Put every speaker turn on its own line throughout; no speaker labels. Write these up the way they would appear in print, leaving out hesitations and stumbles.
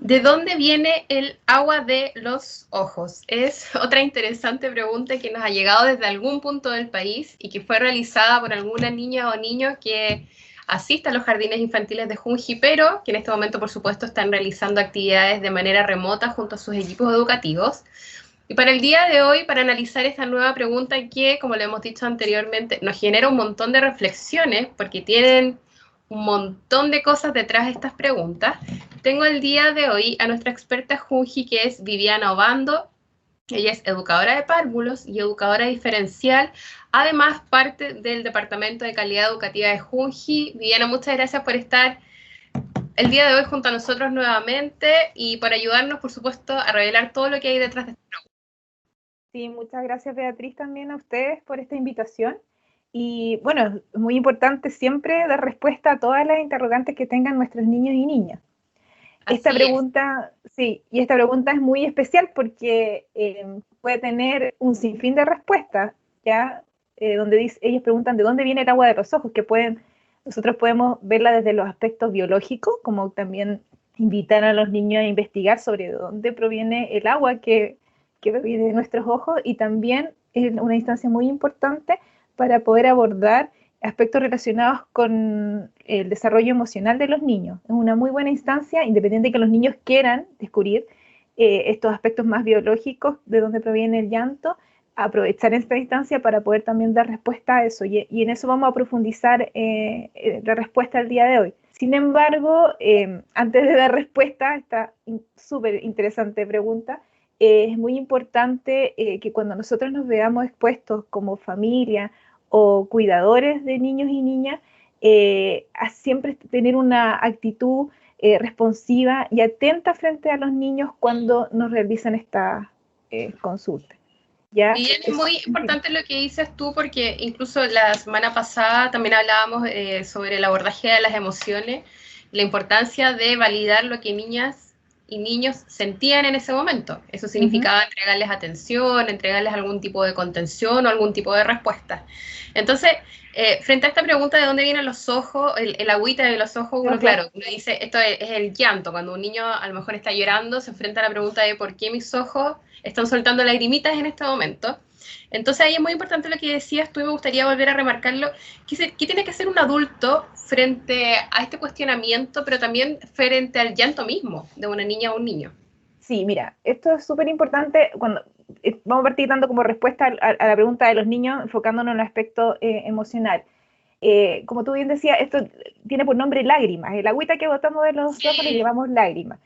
¿De dónde viene el agua de los ojos? Es otra interesante pregunta que nos ha llegado desde algún punto del país y que fue realizada por alguna niña o niño que asiste a los jardines infantiles de Junji, pero que en este momento, por supuesto, están realizando actividades de manera remota junto a sus equipos educativos. Y para el día de hoy, para analizar esta nueva pregunta que, como lo hemos dicho anteriormente, nos genera un montón de reflexiones porque tienen un montón de cosas detrás de estas preguntas, tengo el día de hoy a nuestra experta Junji, que es Viviana Obando. Ella es educadora de párvulos y educadora diferencial, además parte del Departamento de Calidad Educativa de Junji. Viviana, muchas gracias por estar el día de hoy junto a nosotros nuevamente y por ayudarnos, por supuesto, a revelar todo lo que hay detrás de esto.
Sí, muchas gracias Beatriz también a ustedes por esta invitación. Y bueno, es muy importante siempre dar respuesta a todas las interrogantes que tengan nuestros niños y niñas. Esta pregunta, sí, y esta pregunta es muy especial porque puede tener un sinfín de respuestas, ¿ya? Donde ellos preguntan de dónde viene el agua de los ojos, que nosotros podemos verla desde los aspectos biológicos, como también invitar a los niños a investigar sobre de dónde proviene el agua que proviene de nuestros ojos, y también es una instancia muy importante para poder abordar aspectos relacionados con el desarrollo emocional de los niños. Es una muy buena instancia, independiente de que los niños quieran descubrir estos aspectos más biológicos, de dónde proviene el llanto, aprovechar esta instancia para poder también dar respuesta a eso. Y en eso vamos a profundizar la respuesta el día de hoy. Sin embargo, antes de dar respuesta a esta súper interesante pregunta, es muy importante que cuando nosotros nos veamos expuestos como familia o cuidadores de niños y niñas, a siempre tener una actitud responsiva y atenta frente a los niños cuando nos realizan esta consulta. ¿Ya?
Y es muy importante lo que dices tú, porque incluso la semana pasada también hablábamos sobre el abordaje de las emociones, la importancia de validar lo que niñas y niños sentían en ese momento. Eso significaba entregarles atención, entregarles algún tipo de contención o algún tipo de respuesta. Entonces, frente a esta pregunta de dónde vienen los ojos, el agüita de los ojos, uno, claro, uno dice, esto es el llanto. Cuando un niño a lo mejor está llorando, se enfrenta a la pregunta de por qué mis ojos están soltando lagrimitas en este momento. Entonces ahí es muy importante lo que decías tú y me gustaría volver a remarcarlo. ¿Qué tiene que hacer un adulto frente a este cuestionamiento, pero también frente al llanto mismo de una niña o un niño?
Sí, mira, esto es súper importante. Vamos a partir dando como respuesta a la pregunta de los niños, enfocándonos en el aspecto emocional. Como tú bien decías, esto tiene por nombre lágrimas. El agüita que botamos de los ojos le llamamos lágrimas.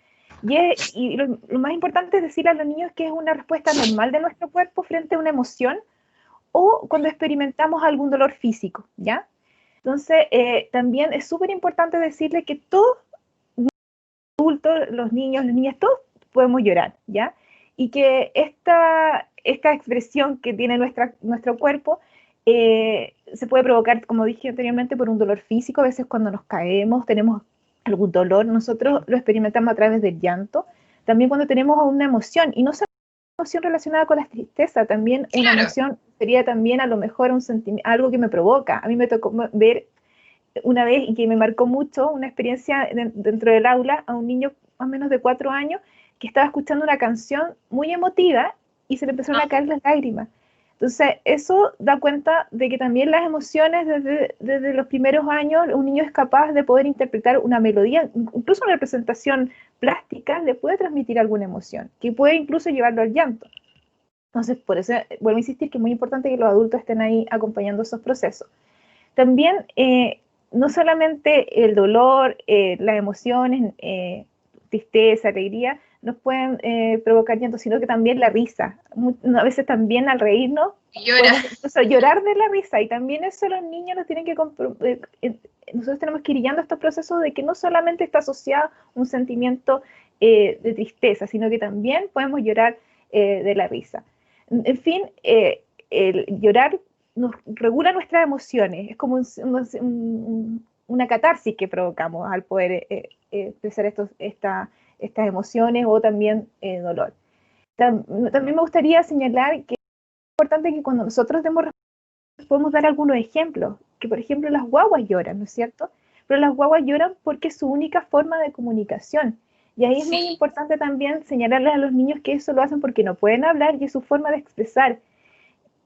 Y lo más importante es decirle a los niños que es una respuesta normal de nuestro cuerpo frente a una emoción o cuando experimentamos algún dolor físico, ¿ya? Entonces, también es súper importante decirle que todos, adultos, los niños, las niñas, todos podemos llorar, ¿ya? Y que esta expresión que tiene nuestro cuerpo se puede provocar, como dije anteriormente, por un dolor físico. A veces cuando nos caemos, tenemos algún dolor, nosotros lo experimentamos a través del llanto. También cuando tenemos una emoción, y no solo una emoción relacionada con la tristeza, también una emoción sería también a lo mejor algo que me provoca. A mí me tocó ver una vez y que me marcó mucho una experiencia dentro del aula a un niño más o menos de 4 años que estaba escuchando una canción muy emotiva y se le empezaron a caer las lágrimas. Entonces, eso da cuenta de que también las emociones desde los primeros años, un niño es capaz de poder interpretar una melodía, incluso una representación plástica, le puede transmitir alguna emoción, que puede incluso llevarlo al llanto. Entonces, por eso vuelvo a insistir que es muy importante que los adultos estén ahí acompañando esos procesos. También, no solamente el dolor, las emociones, tristeza, alegría, nos pueden provocar llanto, sino que también la risa. A veces también al reírnos, podemos incluso llorar de la risa, y también eso los niños nos tienen que nosotros tenemos que ir guiando estos procesos de que no solamente está asociado un sentimiento de tristeza, sino que también podemos llorar de la risa. En fin, el llorar nos regula nuestras emociones, es como una catarsis que provocamos al poder expresar estas emociones o también dolor. También me gustaría señalar que es importante que cuando nosotros demos respuestas podemos dar algunos ejemplos, que por ejemplo las guaguas lloran, ¿no es cierto? Pero las guaguas lloran porque es su única forma de comunicación, Y ahí es muy
Sí,
importante también señalarles a los niños que eso lo hacen porque no pueden hablar y es su forma de expresar.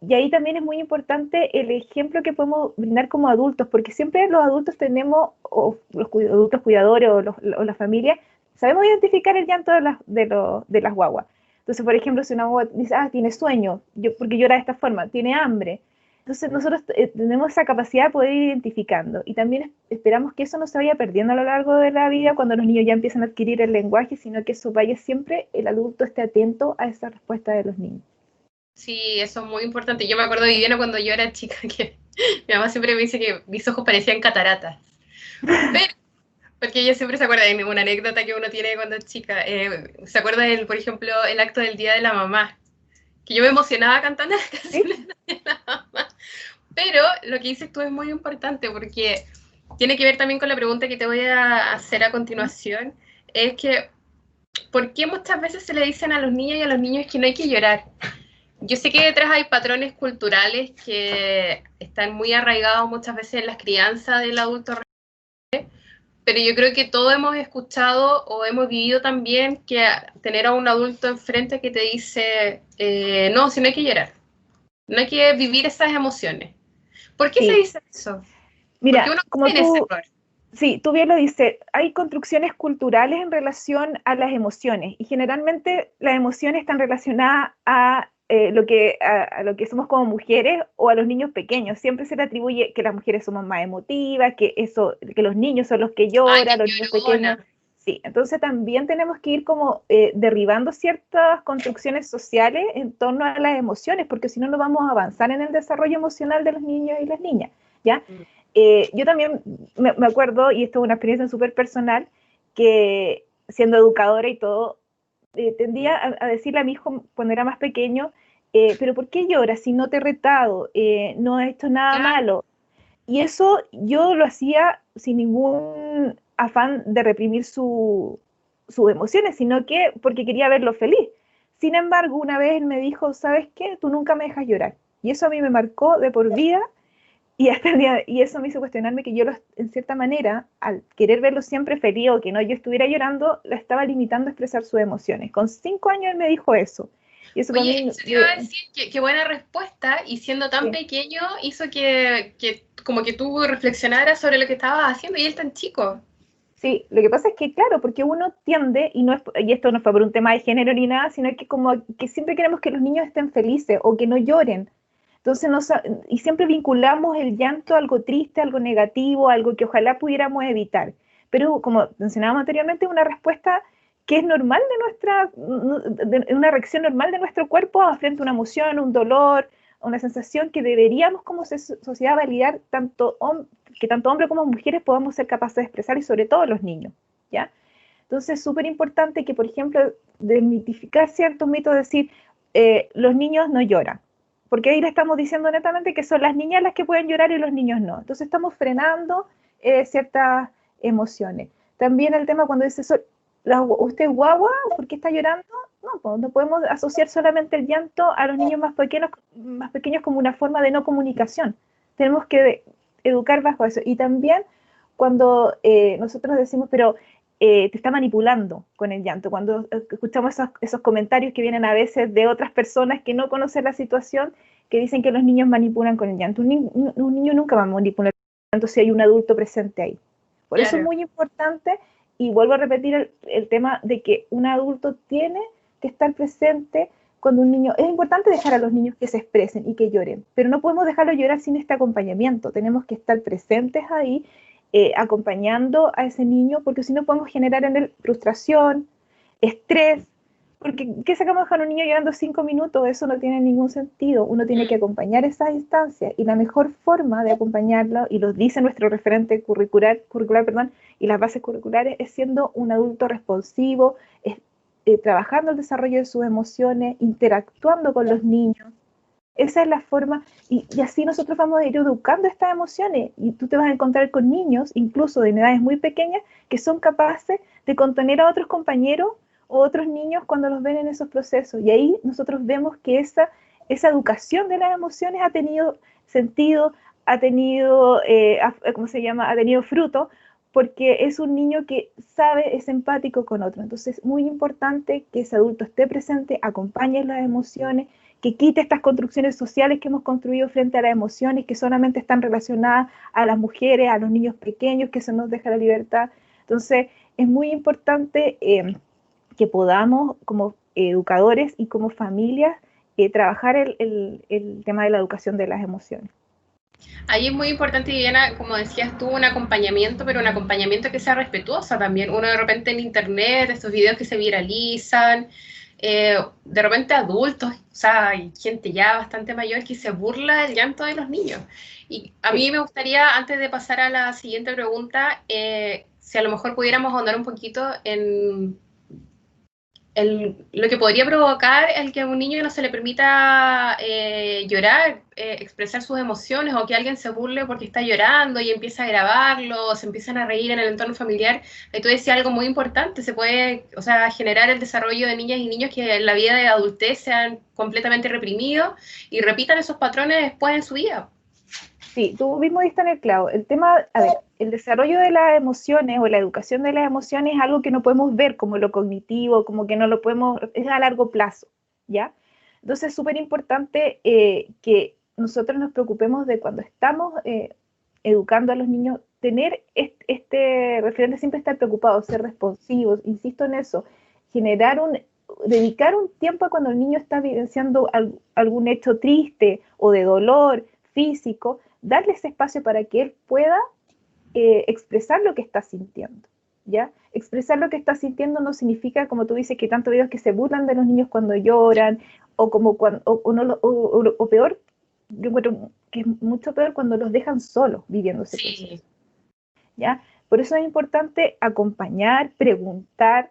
Y ahí también es muy importante el ejemplo que podemos brindar como adultos, porque siempre los adultos tenemos, o los adultos cuidadores o la familia, sabemos identificar el llanto de las guaguas. Entonces, por ejemplo, si una guagua dice, tiene sueño, porque llora de esta forma, tiene hambre. Entonces, nosotros tenemos esa capacidad de poder ir identificando. Y también esperamos que eso no se vaya perdiendo a lo largo de la vida cuando los niños ya empiezan a adquirir el lenguaje, sino que eso vaya siempre, el adulto esté atento a esa respuesta de los niños.
sí, eso es muy importante. Yo me acuerdo de Viviana cuando yo era chica, que mi mamá siempre me dice que mis ojos parecían cataratas. Pero, porque ella siempre se acuerda de una anécdota que uno tiene cuando es chica. Se acuerda del, por ejemplo, el acto del Día de la Mamá, que yo me emocionaba cantando las
¿Sí?
canciones de la mamá. Pero lo que dices tú es muy importante porque tiene que ver también con la pregunta que te voy a hacer a continuación. Es que, ¿por qué muchas veces se le dicen a los niños y a los niños que no hay que llorar? Yo sé que detrás hay patrones culturales que están muy arraigados muchas veces en las crianzas del adulto, pero yo creo que todos hemos escuchado o hemos vivido también que tener a un adulto enfrente que te dice, no, si no hay que llorar, no hay que vivir esas emociones. ¿Por qué se
Sí.
dice eso? Porque
Mira,
uno
como
cae en ese
tú,
error.
sí, tú bien lo dices, hay construcciones culturales en relación a las emociones y generalmente las emociones están relacionadas a, a lo que somos como mujeres o a los niños pequeños. Siempre se le atribuye que las mujeres somos más emotivas, que los niños son los que
Ay,
lloran,
qué
los niños pequeños.
llorona.
Sí, entonces también tenemos que ir como derribando ciertas construcciones sociales en torno a las emociones, porque si no, no vamos a avanzar en el desarrollo emocional de los niños y las niñas, ¿ya? Yo también me acuerdo, y esto es una experiencia súper personal, que siendo educadora y todo, tendía a decirle a mi hijo cuando era más pequeño, pero ¿por qué lloras si no te he retado? No he hecho nada
Claro,
malo. Y eso yo lo hacía sin ningún afán de reprimir sus emociones, sino que porque quería verlo feliz. Sin embargo, una vez él me dijo, ¿sabes qué? Tú nunca me dejas llorar. Y eso a mí me marcó de por vida y, hasta el día, y eso me hizo cuestionarme que yo, en cierta manera, al querer verlo siempre feliz o que no yo estuviera llorando, lo estaba limitando a expresar sus emociones. Con 5 años él me dijo eso. Y eso para
oye,
mí,
eso te iba a decir, que buena respuesta, y siendo tan
sí,
pequeño hizo que como que tú reflexionaras sobre lo que estabas haciendo y él tan chico.
sí, lo que pasa es que, claro, porque uno tiende, y esto no fue por un tema de género ni nada, sino que como que siempre queremos que los niños estén felices o que no lloren. Entonces, y siempre vinculamos el llanto a algo triste, algo negativo, algo que ojalá pudiéramos evitar. Pero como mencionábamos anteriormente, es una respuesta que es normal una reacción normal de nuestro cuerpo frente a una emoción, un dolor, una sensación que deberíamos como sociedad validar que tanto hombres como mujeres podamos ser capaces de expresar y sobre todo los niños, ¿ya? Entonces es súper importante que, por ejemplo, desmitificar ciertos mitos, decir, los niños no lloran, porque ahí le estamos diciendo netamente que son las niñas las que pueden llorar y los niños no. Entonces estamos frenando ciertas emociones. También el tema cuando dice, ¿usted es guagua? ¿Por qué está llorando? No, pues no podemos asociar solamente el llanto a los niños más pequeños como una forma de no comunicación. Tenemos que educar bajo eso. Y también cuando nosotros decimos, pero te está manipulando con el llanto, cuando escuchamos esos comentarios que vienen a veces de otras personas que no conocen la situación, que dicen que los niños manipulan con el llanto. Un niño nunca va a manipular con el llanto si hay un adulto presente ahí. Por eso es
Claro.
muy importante, y vuelvo a repetir el tema de que un adulto tiene que estar presente cuando un niño. Es importante dejar a los niños que se expresen y que lloren, pero no podemos dejarlos llorar sin este acompañamiento. Tenemos que estar presentes ahí, acompañando a ese niño, porque si no podemos generar en él frustración, estrés, porque ¿qué sacamos dejar a un niño llorando 5 minutos? Eso no tiene ningún sentido. Uno tiene que acompañar esas instancias, y la mejor forma de acompañarlo, y lo dice nuestro referente curricular, perdón, y las bases curriculares, es siendo un adulto responsivo, trabajando el desarrollo de sus emociones, interactuando con los niños. Esa es la forma, y así nosotros vamos a ir educando estas emociones, y tú te vas a encontrar con niños, incluso de edades muy pequeñas, que son capaces de contener a otros compañeros o otros niños cuando los ven en esos procesos. Y ahí nosotros vemos que esa educación de las emociones ha tenido sentido, ha tenido, ¿cómo se llama? Ha tenido fruto, porque es un niño que sabe, es empático con otro. Entonces es muy importante que ese adulto esté presente, acompañe las emociones, que quite estas construcciones sociales que hemos construido frente a las emociones, que solamente están relacionadas a las mujeres, a los niños pequeños, que se nos deja la libertad. Entonces es muy importante que podamos, como educadores y como familias, trabajar el tema de la educación de las emociones.
Ahí es muy importante, Viviana, como decías tú, un acompañamiento, pero un acompañamiento que sea respetuoso también. Uno de repente en internet, estos videos que se viralizan, de repente adultos, o sea, hay gente ya bastante mayor que se burla del llanto de los niños. Y a mí me gustaría, antes de pasar a la siguiente pregunta, si a lo mejor pudiéramos ahondar un poquito en lo que podría provocar el que a un niño no se le permita llorar, expresar sus emociones, o que alguien se burle porque está llorando y empieza a grabarlo, o se empiezan a reír en el entorno familiar. Ahí tú decías algo muy importante: se puede, o sea, generar el desarrollo de niñas y niños que en la vida de adultez sean completamente reprimidos y repitan esos patrones después en su vida.
Sí, tú mismo diste en el clavo. El tema, a ver, el desarrollo de las emociones o la educación de las emociones es algo que no podemos ver como lo cognitivo, como que no lo podemos, es a largo plazo, ¿ya? Entonces es súper importante que nosotros nos preocupemos de cuando estamos educando a los niños, tener este referente, siempre estar preocupados, ser responsivos, insisto en eso, dedicar un tiempo a cuando el niño está vivenciando algún hecho triste o de dolor físico, darle ese espacio para que él pueda expresar lo que está sintiendo, ¿ya? Expresar lo que está sintiendo no significa, como tú dices, que tanto videos que se burlan de los niños cuando lloran, o como cuando, o peor, yo encuentro que es mucho peor cuando los dejan solos viviendo ese proceso, ¿ya? Por eso es importante acompañar, preguntar,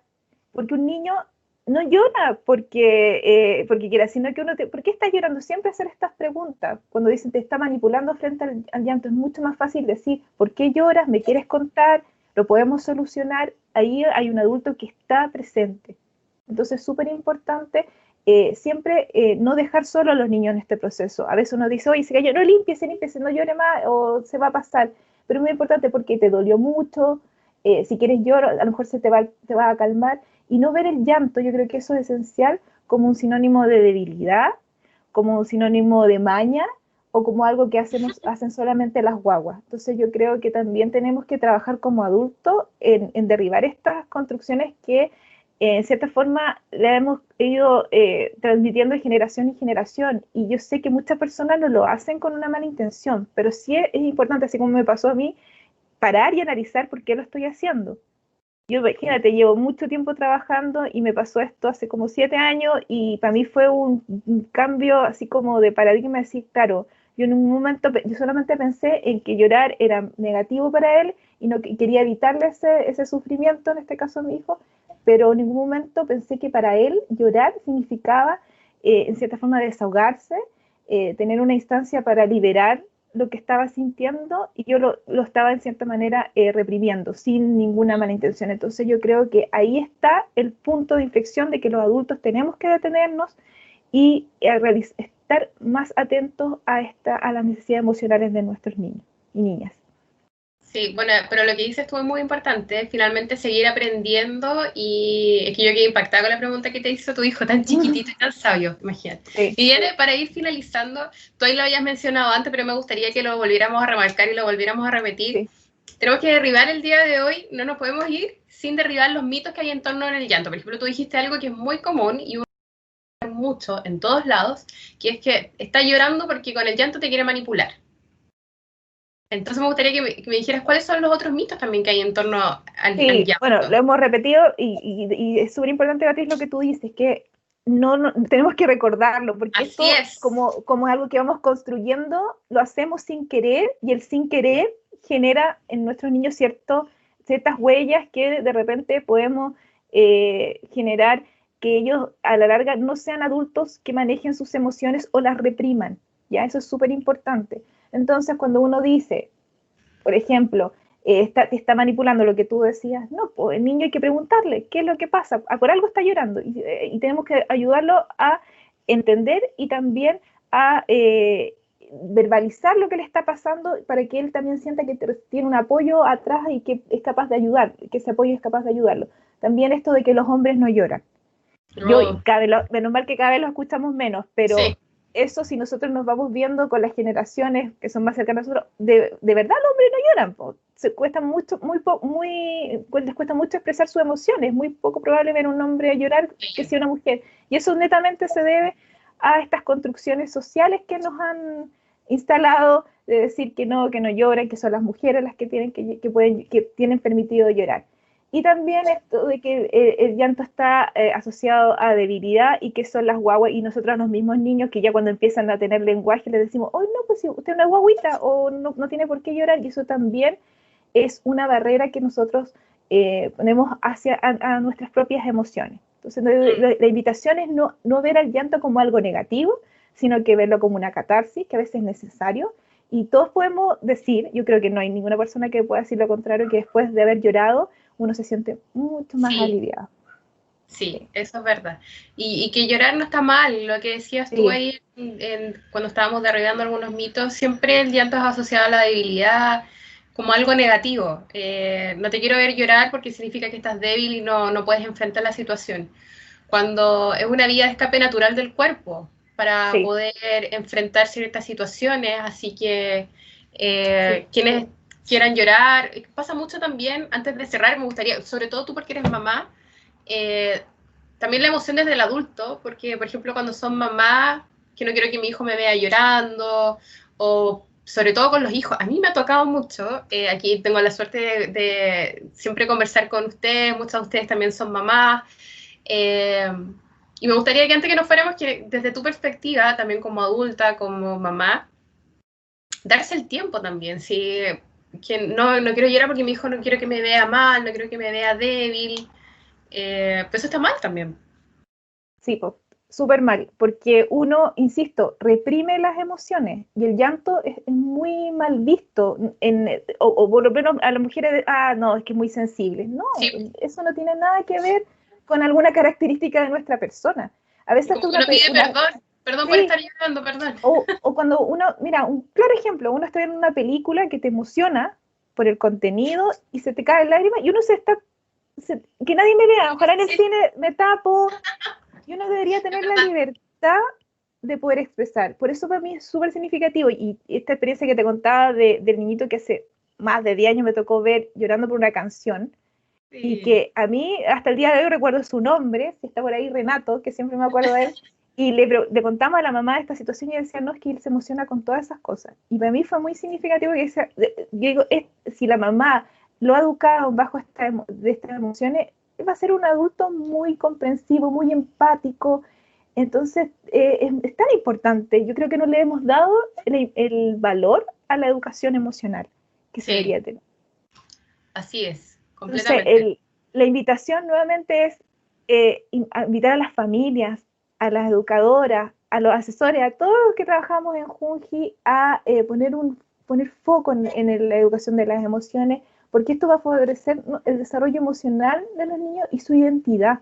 porque un niño no llora porque quiera, sino que ¿por qué estás llorando? Siempre hacer estas preguntas. Cuando dicen te está manipulando frente al llanto, es mucho más fácil decir, ¿por qué lloras? ¿Me quieres contar? ¿Lo podemos solucionar? Ahí hay un adulto que está presente. Entonces es súper importante siempre no dejar solo a los niños en este proceso. A veces uno dice, oye, se cayó, no limpiese, no llore más, o se va a pasar. Pero es muy importante porque te dolió mucho, si quieres llorar, a lo mejor te va a calmar, y no ver el llanto, yo creo que eso es esencial, como un sinónimo de debilidad, como un sinónimo de maña, o como algo que hacen solamente las guaguas. Entonces yo creo que también tenemos que trabajar como adultos en derribar estas construcciones que en cierta forma la hemos ido transmitiendo de generación en generación, y yo sé que muchas personas no lo hacen con una mala intención, pero sí es importante, así como me pasó a mí, parar y analizar por qué lo estoy haciendo. Yo, imagínate, llevo mucho tiempo trabajando y me pasó esto hace como 7 años, y para mí fue un cambio así como de paradigma, decir, claro, yo en un momento, yo solamente pensé en que llorar era negativo para él y no quería evitarle ese sufrimiento, en este caso a mi hijo, pero en ningún momento pensé que para él llorar significaba, en cierta forma, desahogarse, tener una instancia para liberar lo que estaba sintiendo, y yo lo estaba en cierta manera reprimiendo sin ninguna mala intención. Entonces yo creo que ahí está el punto de inflexión de que los adultos tenemos que detenernos y estar más atentos a las necesidades emocionales de nuestros niños y niñas.
Sí, bueno, pero lo que dices tú es muy importante, finalmente seguir aprendiendo, y es que yo quedé impactada con la pregunta que te hizo tu hijo, tan chiquitito y tan sabio, imagínate. Sí. Y Diana, para ir finalizando, tú ahí lo habías mencionado antes, pero me gustaría que lo volviéramos a remarcar y lo volviéramos a repetir. Sí. Tenemos que derribar el día de hoy, no nos podemos ir sin derribar los mitos que hay en torno al llanto. Por ejemplo, tú dijiste algo que es muy común y uno mucho en todos lados, que es que está llorando porque con el llanto te quiere manipular. Entonces me gustaría que me dijeras cuáles son los otros mitos también que hay en torno al llanto.
Bueno, lo hemos repetido, y es súper importante, Beatriz, lo que tú dices, que no tenemos que recordarlo, porque
Así
esto,
es.
como es algo que vamos construyendo, lo hacemos sin querer, y el sin querer genera en nuestros niños ciertas huellas que de repente podemos generar que ellos a la larga no sean adultos que manejen sus emociones o las repriman, ¿ya? Eso es súper importante. Entonces, cuando uno dice, por ejemplo, te está manipulando, lo que tú decías, no, pues el niño hay que preguntarle qué es lo que pasa, por algo está llorando, y tenemos que ayudarlo a entender y también a verbalizar lo que le está pasando para que él también sienta que tiene un apoyo atrás y que es capaz de ayudar, que ese apoyo es capaz de ayudarlo. También esto de que los hombres no lloran. Menos mal que cada vez lo escuchamos menos, pero sí. Eso, si nosotros nos vamos viendo con las generaciones que son más cercanas a nosotros, de verdad los hombres no lloran, les cuesta mucho expresar sus emociones, muy poco probable ver a un hombre llorar que sea una mujer, y eso netamente se debe a estas construcciones sociales que nos han instalado, de decir que no lloran, que son las mujeres las que tienen permitido llorar. Y también esto de que el llanto está asociado a debilidad y que son las guaguas, y nosotros los mismos niños que ya cuando empiezan a tener lenguaje les decimos, oh no, pues si usted es una guaguita o no tiene por qué llorar, y eso también es una barrera que nosotros ponemos hacia a nuestras propias emociones. Entonces la invitación es no ver al llanto como algo negativo, sino que verlo como una catarsis, que a veces es necesario, y todos podemos decir, yo creo que no hay ninguna persona que pueda decir lo contrario, que después de haber llorado uno se siente mucho más aliviado.
Sí, eso es verdad. Y que llorar no está mal, lo que decías tú ahí cuando estábamos derribando algunos mitos, siempre el llanto es asociado a la debilidad, como algo negativo. No te quiero ver llorar porque significa que estás débil y no puedes enfrentar la situación. Cuando es una vía de escape natural del cuerpo para poder enfrentar ciertas situaciones, así que quienes quieran llorar, pasa mucho también, antes de cerrar me gustaría, sobre todo tú porque eres mamá, también la emoción desde el adulto, porque por ejemplo cuando son mamás, que no quiero que mi hijo me vea llorando, o sobre todo con los hijos, a mí me ha tocado mucho, aquí tengo la suerte de siempre conversar con ustedes, muchas de ustedes también son mamás, y me gustaría que antes que nos fuéramos, que desde tu perspectiva, también como adulta, como mamá, darse el tiempo también, si que no quiero llorar porque mi hijo no quiero que me vea mal, no quiero que me vea débil, pues eso está mal también.
Sí, pues, súper mal, porque uno, insisto, reprime las emociones y el llanto es muy mal visto, o por lo menos a las mujeres, no, es que es muy sensible. No, eso no tiene nada que ver con alguna característica de nuestra persona. A veces
uno pide perdón por estar llorando, perdón.
O cuando uno, mira, un claro ejemplo, uno está viendo una película que te emociona por el contenido y se te cae lágrima y uno que nadie me vea, ojalá en el cine me tapo, y uno debería tener la libertad de poder expresar. Por eso para mí es súper significativo, y esta experiencia que te contaba del niñito que hace más de 10 años me tocó ver llorando por una canción, y que a mí hasta el día de hoy recuerdo su nombre, si está por ahí Renato, que siempre me acuerdo de él, y le contamos a la mamá de esta situación y decía, no, es que él se emociona con todas esas cosas. Y para mí fue muy significativo que digo, si la mamá lo ha educado bajo de estas emociones, va a ser un adulto muy comprensivo, muy empático. Entonces, es tan importante. Yo creo que no le hemos dado el valor a la educación emocional que se debería tener.
Así es, completamente.
Entonces, la invitación nuevamente es invitar a las familias, a las educadoras, a los asesores, a todos los que trabajamos en Junji a poner foco en la educación de las emociones, porque esto va a favorecer el desarrollo emocional de los niños y su identidad,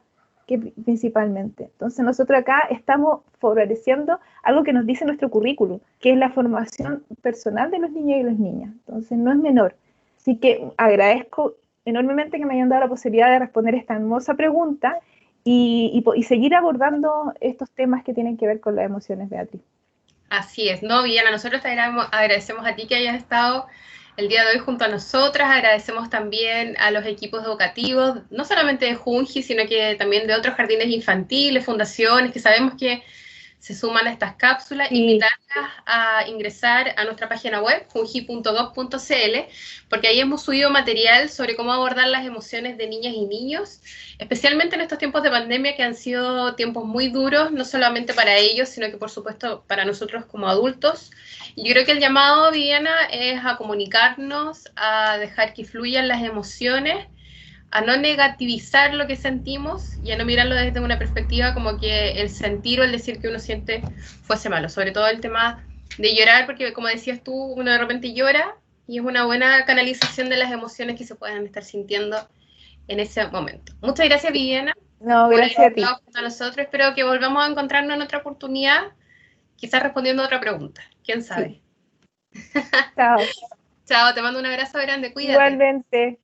principalmente. Entonces nosotros acá estamos favoreciendo algo que nos dice nuestro currículum, que es la formación personal de los niños y las niñas. Entonces no es menor. Así que agradezco enormemente que me hayan dado la posibilidad de responder esta hermosa pregunta y seguir abordando estos temas que tienen que ver con las emociones, Beatriz.
Así es, no, Viviana, nosotros te agradecemos a ti que hayas estado el día de hoy junto a nosotras, agradecemos también a los equipos educativos, no solamente de Junji, sino que también de otros jardines infantiles, fundaciones, que sabemos que se suman a estas cápsulas, invitarlas a ingresar a nuestra página web, junji.gov.cl, porque ahí hemos subido material sobre cómo abordar las emociones de niñas y niños, especialmente en estos tiempos de pandemia que han sido tiempos muy duros, no solamente para ellos, sino que por supuesto para nosotros como adultos. Y yo creo que el llamado, Viviana, es a comunicarnos, a dejar que fluyan las emociones, a no negativizar lo que sentimos y a no mirarlo desde una perspectiva como que el sentir o el decir que uno siente fuese malo. Sobre todo el tema de llorar, porque como decías tú, uno de repente llora y es una buena canalización de las emociones que se puedan estar sintiendo en ese momento. Muchas gracias, Viviana.
No, gracias a ti.
A nosotros. Espero que volvamos a encontrarnos en otra oportunidad quizás respondiendo a otra pregunta, quién sabe.
Sí. Chao.
Chao, te mando un abrazo grande, cuídate.
Igualmente.